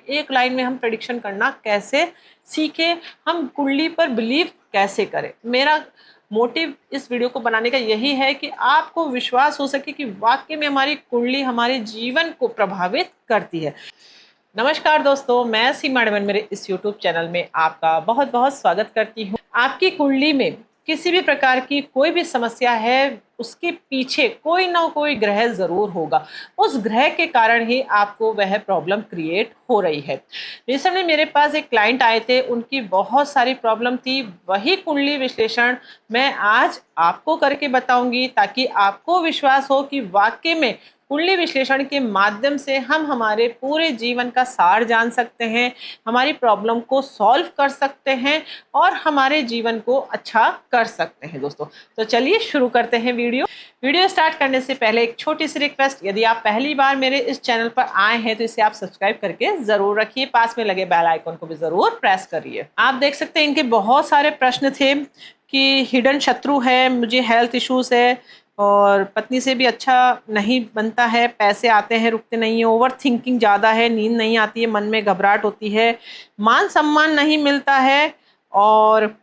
एक लाइन में हम प्रेडिक्शन करना कैसे सीखें, हम कुंडली पर बिलीव कैसे करें। मेरा मोटिव इस वीडियो को बनाने का यही है कि आपको विश्वास हो सके कि वाकई में हमारी कुंडली हमारे जीवन को प्रभावित करती है। नमस्कार दोस्तों, मैं सीमा डमन मेरे इस YouTube चैनल में आपका बहुत बहुत स्वागत करती हूँ। आपकी कुंडली में किसी भी प्रकार की कोई भी समस्या है, उसके पीछे कोई ना कोई ग्रह जरूर होगा। उस ग्रह के कारण ही आपको वह प्रॉब्लम क्रिएट हो रही है। रिसेंटली मेरे पास एक क्लाइंट आए थे, उनकी बहुत सारी प्रॉब्लम थी। वही कुंडली विश्लेषण मैं आज आपको करके बताऊंगी ताकि आपको विश्वास हो कि वाकई में कुंडली विश्लेषण के माध्यम से हम हमारे पूरे जीवन का सार जान सकते हैं, हमारी प्रॉब्लम को सॉल्व कर सकते हैं और हमारे जीवन को अच्छा कर सकते हैं। दोस्तों तो चलिए शुरू करते हैं वीडियो स्टार्ट करने से पहले एक छोटी सी रिक्वेस्ट, यदि आप पहली बार मेरे इस चैनल पर आए हैं तो इसे आप सब्सक्राइब करके जरूर रखिए, पास में लगे बेल आइकन को भी जरूर प्रेस करिए। आप देख सकते हैं इनके बहुत सारे प्रश्न थे कि हिडन शत्रु है, मुझे हेल्थ इश्यूज है और पत्नी से भी अच्छा नहीं बनता है, पैसे आते हैं रुकते नहीं है, ओवर थिंकिंग ज़्यादा है, नींद नहीं आती है, मन में घबराहट होती है, मान सम्मान नहीं मिलता है और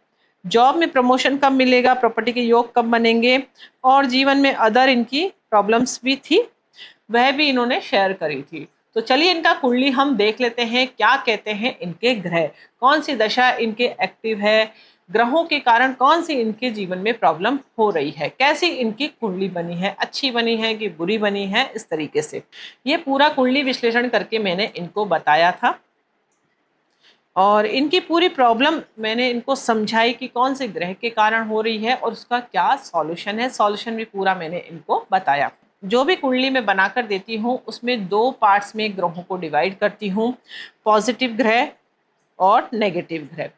जॉब में प्रमोशन कब मिलेगा, प्रॉपर्टी के योग कब बनेंगे और जीवन में अदर इनकी प्रॉब्लम्स भी थी, वह भी इन्होंने शेयर करी थी। तो चलिए इनका कुंडली हम देख लेते हैं, क्या कहते हैं इनके ग्रह, कौन सी दशा इनके एक्टिव है, ग्रहों के कारण कौन सी इनके जीवन में प्रॉब्लम हो रही है, कैसी इनकी कुंडली बनी है, अच्छी बनी है कि बुरी बनी है। इस तरीके से ये पूरा कुंडली विश्लेषण करके मैंने इनको बताया था और इनकी पूरी प्रॉब्लम मैंने इनको समझाई कि कौन से ग्रह के कारण हो रही है और उसका क्या सॉल्यूशन है। सॉल्यूशन भी पूरा मैंने इनको बताया। जो भी कुंडली में बनाकर देती हूँ उसमें 2 पार्ट्स में ग्रहों को डिवाइड करती हूँ, पॉजिटिव ग्रह और नेगेटिव ग्रह।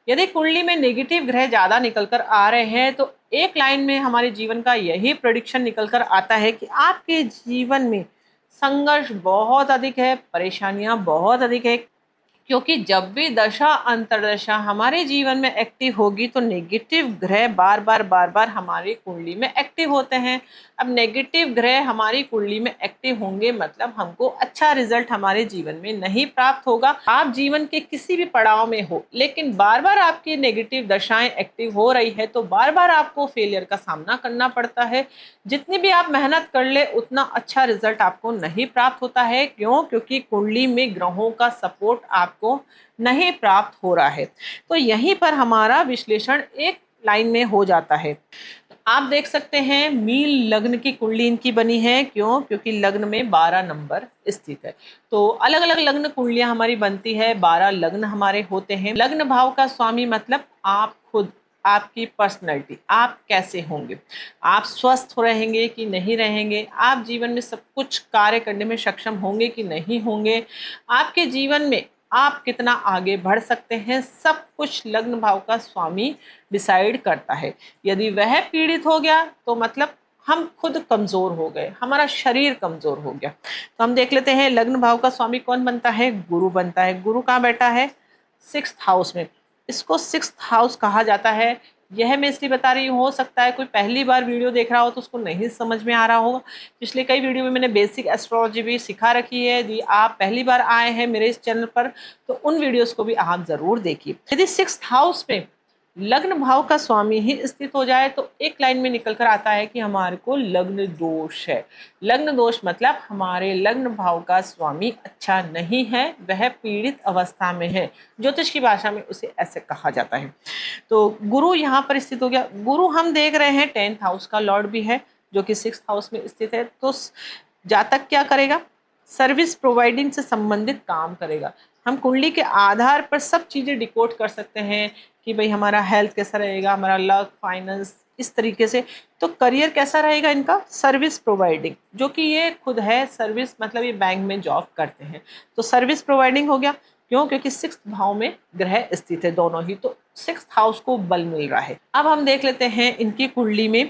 यदि कुंडली में नेगेटिव ग्रह ज़्यादा निकल कर आ रहे हैं तो एक लाइन में हमारे जीवन का यही प्रेडिक्शन निकल कर आता है कि आपके जीवन में संघर्ष बहुत अधिक है, परेशानियां बहुत अधिक है, क्योंकि जब भी दशा अंतरदशा हमारे जीवन में एक्टिव होगी तो नेगेटिव ग्रह बार बार हमारी कुंडली में एक्टिव होते हैं। अब नेगेटिव ग्रह हमारी कुंडली में एक्टिव होंगे मतलब हमको अच्छा रिजल्ट हमारे जीवन में नहीं प्राप्त होगा। आप जीवन के किसी भी पड़ाव में हो लेकिन बार बार आपकी नेगेटिव दशाएं एक्टिव हो रही है तो बार बार आपको फेलियर का सामना करना पड़ता है। जितनी भी आप मेहनत कर ले उतना अच्छा रिजल्ट आपको नहीं प्राप्त होता है। क्यों? क्योंकि कुंडली में ग्रहों का सपोर्ट आपको नहीं प्राप्त हो रहा है। तो यहीं पर हमारा विश्लेषण एक लाइन में हो जाता है। आप देख सकते हैं मीन लग्न की कुंडली इनकी बनी है। क्यों? क्योंकि लग्न में 12 नंबर स्थित है। तो अलग अलग लग्न कुंडलियां हमारी बनती है, 12 लग्न हमारे होते हैं। लग्न भाव का स्वामी मतलब आप खुद, आपकी पर्सनैलिटी, आप कैसे होंगे, आप स्वस्थ रहेंगे कि नहीं रहेंगे, आप जीवन में सब कुछ कार्य करने में सक्षम होंगे कि नहीं होंगे, आपके जीवन में आप कितना आगे बढ़ सकते हैं, सब कुछ लग्न भाव का स्वामी डिसाइड करता है। यदि वह पीड़ित हो गया तो मतलब हम खुद कमजोर हो गए, हमारा शरीर कमजोर हो गया। तो हम देख लेते हैं लग्न भाव का स्वामी कौन बनता है, गुरु बनता है। गुरु कहाँ बैठा है? 6th हाउस में। इसको 6th हाउस कहा जाता है। यह मैं इसलिए बता रही हूँ, हो सकता है कोई पहली बार वीडियो देख रहा हो तो उसको नहीं समझ में आ रहा होगा। पिछले कई वीडियो में मैंने बेसिक एस्ट्रोलॉजी भी सिखा रखी है। यदि आप पहली बार आए हैं मेरे इस चैनल पर तो उन वीडियोस को भी आप जरूर देखिए। यदि 6th हाउस में लग्न भाव का स्वामी ही स्थित हो जाए तो एक लाइन में निकल कर आता है कि हमारे को लग्न दोष है। लग्न दोष मतलब हमारे लग्न भाव का स्वामी अच्छा नहीं है, वह पीड़ित अवस्था में है। ज्योतिष की भाषा में उसे ऐसे कहा जाता है। तो गुरु यहाँ पर स्थित हो गया। गुरु हम देख रहे हैं 10th हाउस का लॉर्ड भी है जो कि 6th हाउस में स्थित है। तो जातक क्या करेगा? सर्विस प्रोवाइडिंग से संबंधित काम करेगा। हम कुंडली के आधार पर सब चीज़ें डिकोड कर सकते हैं कि भाई हमारा हेल्थ कैसा रहेगा, हमारा लक, फाइनेंस, इस तरीके से। तो करियर कैसा रहेगा इनका? सर्विस प्रोवाइडिंग, जो कि ये खुद है। सर्विस मतलब ये बैंक में जॉब करते हैं तो सर्विस प्रोवाइडिंग हो गया। क्यों? क्योंकि 6th भाव में ग्रह स्थित है दोनों ही, तो 6th हाउस को बल मिल रहा है। अब हम देख लेते हैं इनकी कुंडली में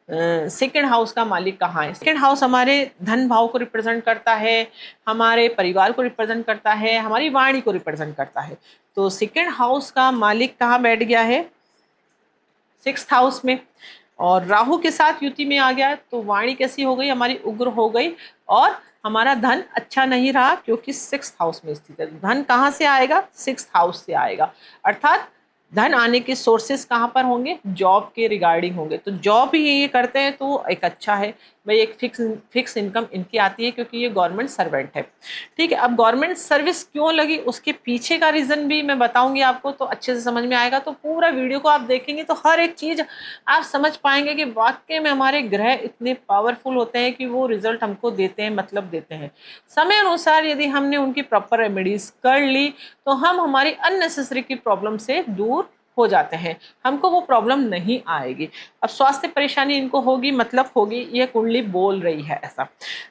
2nd हाउस का मालिक कहाँ है। 2nd हाउस हमारे धन भाव को रिप्रेजेंट करता है, हमारे परिवार को रिप्रेजेंट करता है, हमारी वाणी को रिप्रेजेंट करता है। तो 2nd हाउस का मालिक कहाँ बैठ गया है? 6th हाउस में। और राहु के साथ युति में आ गया तो वाणी कैसी हो गई? हमारी उग्र हो गई और हमारा धन अच्छा नहीं रहा क्योंकि 6th हाउस में स्थित है। धन कहाँ से आएगा? 6th हाउस से आएगा। अर्थात धन आने के सोर्सेस कहाँ पर होंगे? जॉब के रिगार्डिंग होंगे। तो जॉब ही ये करते हैं तो एक अच्छा है भाई, एक फिक्स इनकम इनकी आती है क्योंकि ये गवर्नमेंट सर्वेंट है। ठीक है, अब गवर्नमेंट सर्विस क्यों लगी उसके पीछे का रीजन भी मैं बताऊंगी आपको, तो अच्छे से समझ में आएगा। तो पूरा वीडियो को आप देखेंगे तो हर एक चीज आप समझ पाएंगे कि वाकई में हमारे ग्रह इतने पावरफुल होते हैं कि वो रिजल्ट हमको देते हैं, मतलब देते हैं। समय अनुसार यदि हमने उनकी प्रॉपर रेमेडीज कर ली तो हम हमारी अननेसेसरी की प्रॉब्लम से दूर हो जाते हैं, हमको वो प्रॉब्लम नहीं आएगी। अब स्वास्थ्य परेशानी इनको होगी, मतलब होगी, ये कुंडली बोल रही है ऐसा।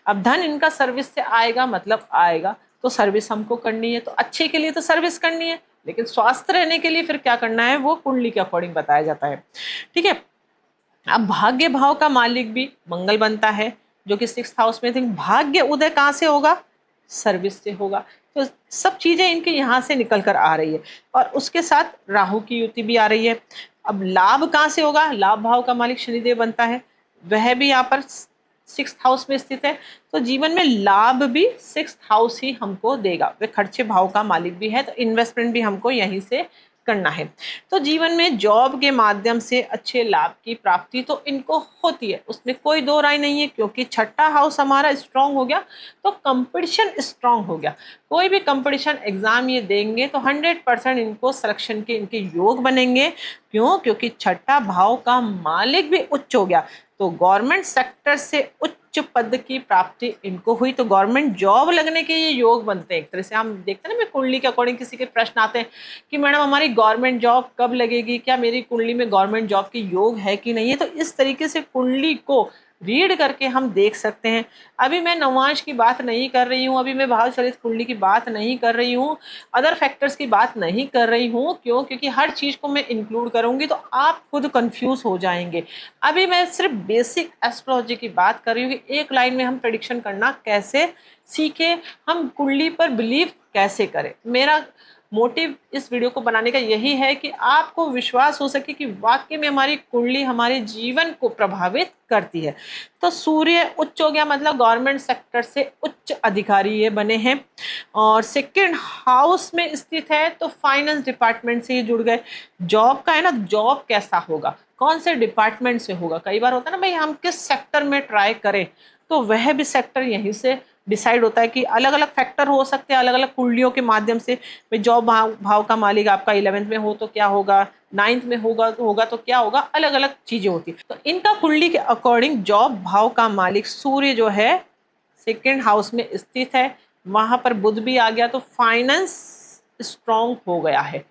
अब धन इनका सर्विस से आएगा, मतलब आएगा, तो सर्विस हमको करनी है, तो अच्छे के लिए तो सर्विस करनी है, लेकिन स्वास्थ्य रहने के लिए फिर क्या करना है वो कुंडली के अकॉर्डिंग बताया जाता है। ठीक है, अब भाग्य भाव का मालिक भी मंगल बनता है जो कि 6th हाउस में थे। भाग्य उदय कहाँ से होगा? सर्विस से होगा। तो सब चीजें इनके यहाँ से निकल कर आ रही है, और उसके साथ राहु की युति भी आ रही है। अब लाभ कहाँ से होगा? लाभ भाव का मालिक शनिदेव बनता है, वह भी यहाँ पर 6th हाउस में स्थित है। तो जीवन में लाभ भी 6th हाउस ही हमको देगा। वह खर्चे भाव का मालिक भी है, तो इन्वेस्टमेंट भी हमको यहीं से करना है। तो जीवन में जॉब के माध्यम से अच्छे लाभ की प्राप्ति तो इनको होती है, उसमें कोई दो राय नहीं है, क्योंकि 6ठा हाउस हमारा स्ट्रांग हो गया तो कंपटीशन स्ट्रांग हो गया। कोई भी कंपटीशन एग्जाम ये देंगे तो 100% इनको सिलेक्शन के इनके योग बनेंगे। क्यों? क्योंकि 6ठा भाव का मालिक भी उच्च हो गया, तो गवर्नमेंट सेक्टर से उच्च पद की प्राप्ति इनको हुई, तो गवर्नमेंट जॉब लगने के ये योग बनते हैं। एक तरह से हम देखते हैं ना, मैं कुंडली के अकॉर्डिंग किसी के प्रश्न आते हैं कि मैडम हमारी गवर्नमेंट जॉब कब लगेगी, क्या मेरी कुंडली में गवर्नमेंट जॉब की योग है कि नहीं है। तो इस तरीके से कुंडली को रीड करके हम देख सकते हैं। अभी मैं नवांश की बात नहीं कर रही हूँ, अभी मैं भाव चलित कुंडली की बात नहीं कर रही हूँ, अदर फैक्टर्स की बात नहीं कर रही हूँ। क्यों? क्योंकि हर चीज को मैं इंक्लूड करूंगी तो आप खुद कंफ्यूज हो जाएंगे। अभी मैं सिर्फ बेसिक एस्ट्रोलॉजी की बात कर रही हूँ कि एक लाइन में हम प्रेडिक्शन करना कैसे सीखे, हम कुंडली पर बिलीव कैसे करें। मेरा मोटिव इस वीडियो को बनाने का यही है कि आपको विश्वास हो सके कि वाकई में हमारी कुंडली हमारे जीवन को प्रभावित करती है। तो सूर्य उच्च हो गया, मतलब गवर्नमेंट सेक्टर से उच्च अधिकारी ये बने हैं, और 2nd हाउस में स्थित है तो फाइनेंस डिपार्टमेंट से ये जुड़ गए। जॉब का है ना, जॉब कैसा होगा, कौन से डिपार्टमेंट से होगा, कई बार होता है ना भाई हम किस सेक्टर में ट्राई करें, तो वह भी सेक्टर यहीं से डिसाइड होता है कि अलग अलग फैक्टर हो सकते हैं अलग अलग कुंडलियों के माध्यम से। भाई जॉब भाव का मालिक आपका 11th में हो तो क्या होगा, 9th में होगा तो क्या होगा, अलग अलग चीजें होती है। तो इनका कुंडली के अकॉर्डिंग जॉब भाव का मालिक सूर्य जो है 2nd हाउस में स्थित है, वहां पर बुध भी आ गया, तो फाइनेंस स्ट्रांग हो गया है।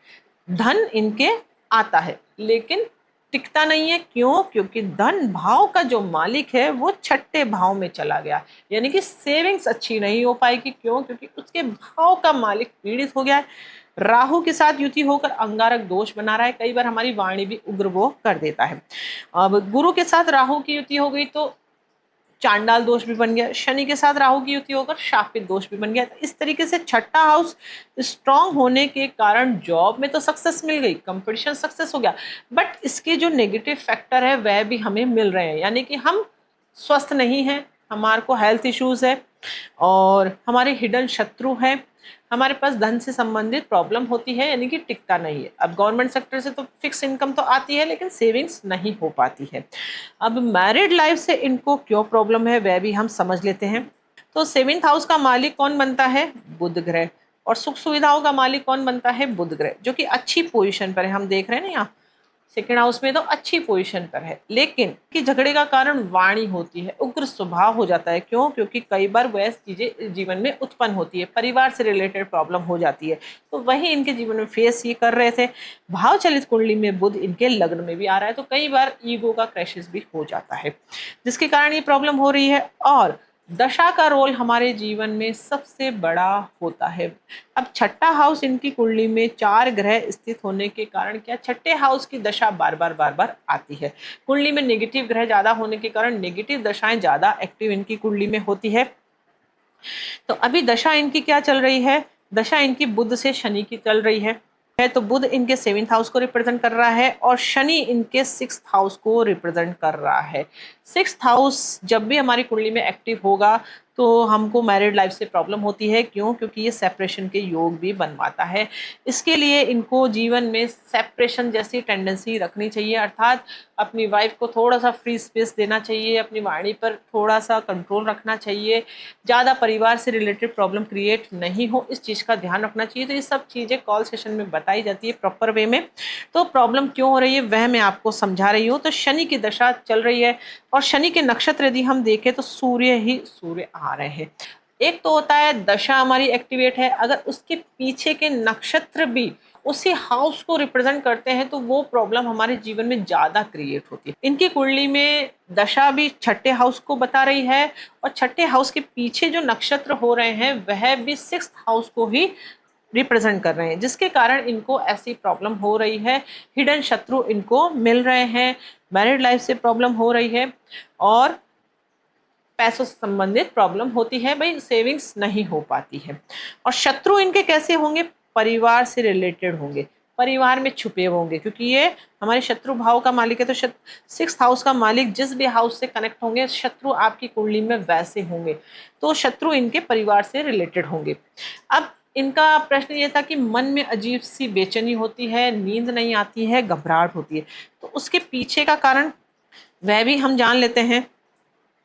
धन इनके आता है लेकिन टिकता नहीं है। क्यों? क्योंकि धन भाव का जो मालिक है वो 6ठे भाव में चला गया, यानी कि सेविंग्स अच्छी नहीं हो पाएगी। क्यों? क्योंकि उसके भाव का मालिक पीड़ित हो गया है। राहु के साथ युति होकर अंगारक दोष बना रहा है, कई बार हमारी वाणी भी उग्र वो कर देता है। अब गुरु के साथ राहु की युति हो गई तो चांडाल दोष भी बन गया, शनि के साथ राहु की युति होकर शापित दोष भी बन गया। तो इस तरीके से 6ठा हाउस स्ट्रांग होने के कारण जॉब में तो सक्सेस मिल गई, कंपटीशन सक्सेस हो गया, बट इसके जो नेगेटिव फैक्टर है वह भी हमें मिल रहे हैं, यानी कि हम स्वस्थ नहीं हैं, हमारे को हेल्थ इश्यूज है, और हमारे हिडन शत्रु हैं, हमारे पास धन से संबंधित प्रॉब्लम होती है, यानी कि टिकता नहीं है। अब गवर्नमेंट सेक्टर से तो फिक्स इनकम तो आती है लेकिन सेविंग्स नहीं हो पाती है। अब मैरिड लाइफ से इनको क्यों प्रॉब्लम है वह भी हम समझ लेते हैं। तो 7th हाउस का मालिक कौन बनता है? बुध ग्रह। और सुख सुविधाओं का मालिक कौन बनता है? बुध ग्रह, जो कि अच्छी पोजीशन पर है। हम देख रहे हैं ना यहाँ 2nd हाउस में तो अच्छी पोजीशन पर है, लेकिन कि झगड़े का कारण वाणी होती है, उग्र स्वभाव हो जाता है। क्यों? क्योंकि कई बार वह चीजें जीवन में उत्पन्न होती है, परिवार से रिलेटेड प्रॉब्लम हो जाती है, तो वही इनके जीवन में फेस ये कर रहे थे। भाव चलित कुंडली में बुध इनके लग्न में भी आ रहा है, तो कई बार ईगो का क्रैशेस भी हो जाता है, जिसके कारण ये प्रॉब्लम हो रही है। और दशा का रोल हमारे जीवन में सबसे बड़ा होता है। अब 6ठा हाउस इनकी कुंडली में 4 ग्रह स्थित होने के कारण क्या 6ठे हाउस की दशा बार बार आती है। कुंडली में नेगेटिव ग्रह ज्यादा होने के कारण नेगेटिव दशाएं ज्यादा एक्टिव इनकी कुंडली में होती है। तो अभी दशा इनकी क्या चल रही है? दशा इनकी बुध से शनि की चल रही है। तो बुध इनके 7th हाउस को रिप्रेजेंट कर रहा है और शनि इनके 6th हाउस को रिप्रेजेंट कर रहा है। 6th हाउस जब भी हमारी कुंडली में एक्टिव होगा तो हमको मैरिड लाइफ से प्रॉब्लम होती है। क्यों? क्योंकि ये सेपरेशन के योग भी बनवाता है। इसके लिए इनको जीवन में सेपरेशन जैसी टेंडेंसी रखनी चाहिए, अर्थात अपनी वाइफ को थोड़ा-सा फ्री स्पेस देना चाहिए, अपनी वाणी पर थोड़ा-सा कंट्रोल रखना चाहिए, ज़्यादा परिवार से रिलेटेड प्रॉब्लम क्रिएट नहीं हो, इस चीज़ का ध्यान रखना चाहिए। तो ये सब चीज़ें कॉल सेशन में बताई जाती है प्रॉपर वे में। तो प्रॉब्लम क्यों हो रही है वह मैं आपको समझा रही हूँ। तो शनि की दशा चल रही है और शनि के नक्षत्र यदि हम देखें तो सूर्य आ रहे हैं। एक तो होता है दशा हमारी एक्टिवेट है, अगर उसके पीछे के नक्षत्र भी उसी हाउस को रिप्रेजेंट करते हैं तो वो प्रॉब्लम हमारे जीवन में ज़्यादा क्रिएट होती है। इनकी कुंडली में दशा भी छठे हाउस को बता रही है और छठे हाउस के पीछे जो नक्षत्र हो रहे हैं वह भी सिक्स्थ हाउस को ही रिप्रेजेंट कर रहे हैं, जिसके कारण इनको ऐसी प्रॉब्लम हो रही है। हिडन शत्रु इनको मिल रहे हैं, मैरिड लाइफ से प्रॉब्लम हो रही है और पैसों से संबंधित प्रॉब्लम होती है, भाई सेविंग्स नहीं हो पाती है। और शत्रु इनके कैसे होंगे? परिवार से रिलेटेड होंगे, परिवार में छुपे होंगे, क्योंकि ये हमारे शत्रु भाव का मालिक है। तो सिक्स्थ हाउस का मालिक जिस भी हाउस से कनेक्ट होंगे, शत्रु आपकी कुंडली में वैसे होंगे। तो शत्रु इनके परिवार से रिलेटेड होंगे। अब इनका प्रश्न ये था कि मन में अजीब सी बेचैनी होती है, नींद नहीं आती है, घबराहट होती है। तो उसके पीछे का कारण वह भी हम जान लेते हैं।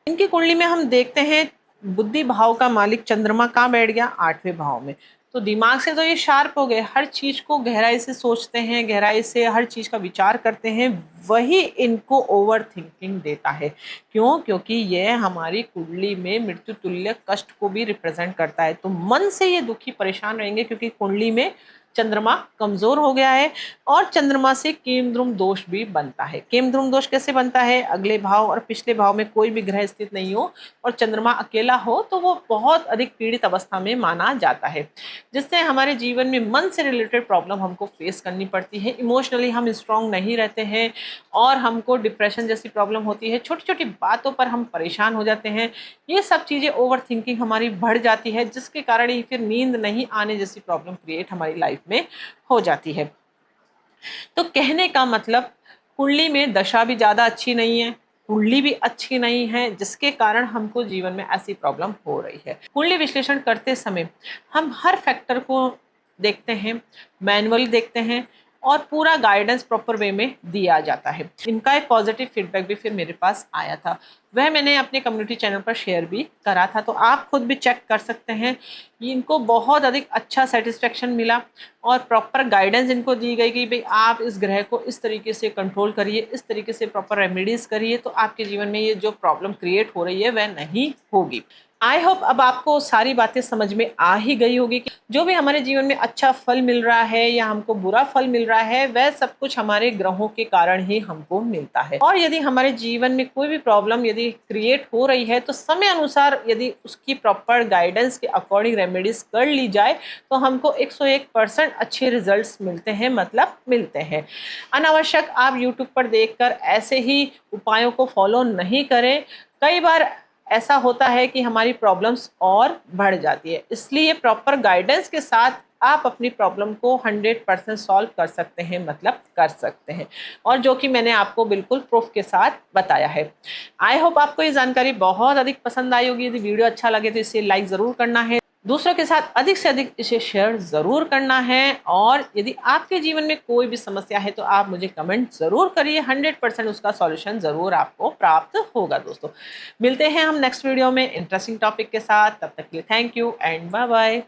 इनकी कुंडली में हम देखते हैं बुद्धि भाव का मालिक चंद्रमा कहाँ बैठ गया? आठवें भाव में। तो दिमाग से तो ये शार्प हो गए, हर चीज को गहराई से सोचते हैं, गहराई से हर चीज का विचार करते हैं, वही इनको ओवर थिंकिंग देता है। क्यों? क्योंकि यह हमारी कुंडली में मृत्यु तुल्य कष्ट को भी रिप्रेजेंट करता है। तो मन से ये दुखी परेशान रहेंगे क्योंकि कुंडली में चंद्रमा कमजोर हो गया है और चंद्रमा से केमद्रुम दोष भी बनता है। केमद्रुम दोष कैसे बनता है? अगले भाव और पिछले भाव में कोई भी ग्रह स्थित नहीं हो और चंद्रमा अकेला हो तो वो बहुत अधिक पीड़ित अवस्था में माना जाता है, जिससे हमारे जीवन में मन से रिलेटेड प्रॉब्लम हमको फेस करनी पड़ती है। इमोशनली हम स्ट्रांग नहीं रहते हैं और हमको डिप्रेशन जैसी प्रॉब्लम होती है, छोटी छोटी बातों पर हम परेशान हो जाते हैं। ये सब चीज़ें ओवर थिंकिंग हमारी बढ़ जाती है, जिसके कारण ही फिर नींद नहीं आने जैसी प्रॉब्लम क्रिएट हमारी लाइफ में हो जाती है। तो कहने का मतलब कुंडली में दशा भी ज़्यादा अच्छी नहीं है, कुंडली भी अच्छी नहीं है, जिसके कारण हमको जीवन में ऐसी प्रॉब्लम हो रही है। कुंडली विश्लेषण करते समय हम हर फैक्टर को देखते हैं, मैनुअली देखते हैं और पूरा गाइडेंस प्रॉपर वे में दिया जाता है। इनका एक पॉजिटिव फीडबैक भी फिर मेरे पास आया था, वह मैंने अपने कम्युनिटी चैनल पर शेयर भी करा था, तो आप खुद भी चेक कर सकते हैं। इनको बहुत अधिक अच्छा सेटिस्फेक्शन मिला और प्रॉपर गाइडेंस इनको दी गई कि भाई आप इस ग्रह को इस तरीके से कंट्रोल करिए, इस तरीके से प्रॉपर रेमेडीज करिए, तो आपके जीवन में ये जो प्रॉब्लम क्रिएट हो रही है वह नहीं होगी। आई होप अब आपको सारी बातें समझ में आ ही गई होगी कि जो भी हमारे जीवन में अच्छा फल मिल रहा है या हमको बुरा फल मिल रहा है वह सब कुछ हमारे ग्रहों के कारण ही हमको मिलता है। और यदि हमारे जीवन में कोई भी प्रॉब्लम यदि क्रिएट हो रही है तो समय अनुसार यदि उसकी प्रॉपर गाइडेंस के अकॉर्डिंग रेमेडीज कर ली जाए तो हमको 101% अच्छे रिजल्ट्स मिलते हैं, मतलब मिलते हैं। अनावश्यक आप यूट्यूब पर देखकर ऐसे ही उपायों को फॉलो नहीं करें। कई बार ऐसा होता है कि हमारी प्रॉब्लम्स और बढ़ जाती है, इसलिए प्रॉपर गाइडेंस के साथ आप अपनी प्रॉब्लम को 100% सॉल्व कर सकते हैं, मतलब कर सकते हैं, और जो कि मैंने आपको बिल्कुल प्रूफ के साथ बताया है। आई होप आपको ये जानकारी बहुत अधिक पसंद आई होगी। यदि वीडियो अच्छा लगे तो इसे लाइक ज़रूर करना है, दूसरों के साथ अधिक से अधिक इसे शेयर ज़रूर करना है, और यदि आपके जीवन में कोई भी समस्या है तो आप मुझे कमेंट ज़रूर करिए, 100% उसका सॉल्यूशन ज़रूर आपको प्राप्त होगा। दोस्तों मिलते हैं हम नेक्स्ट वीडियो में इंटरेस्टिंग टॉपिक के साथ, तब तक के लिए thank you and bye bye.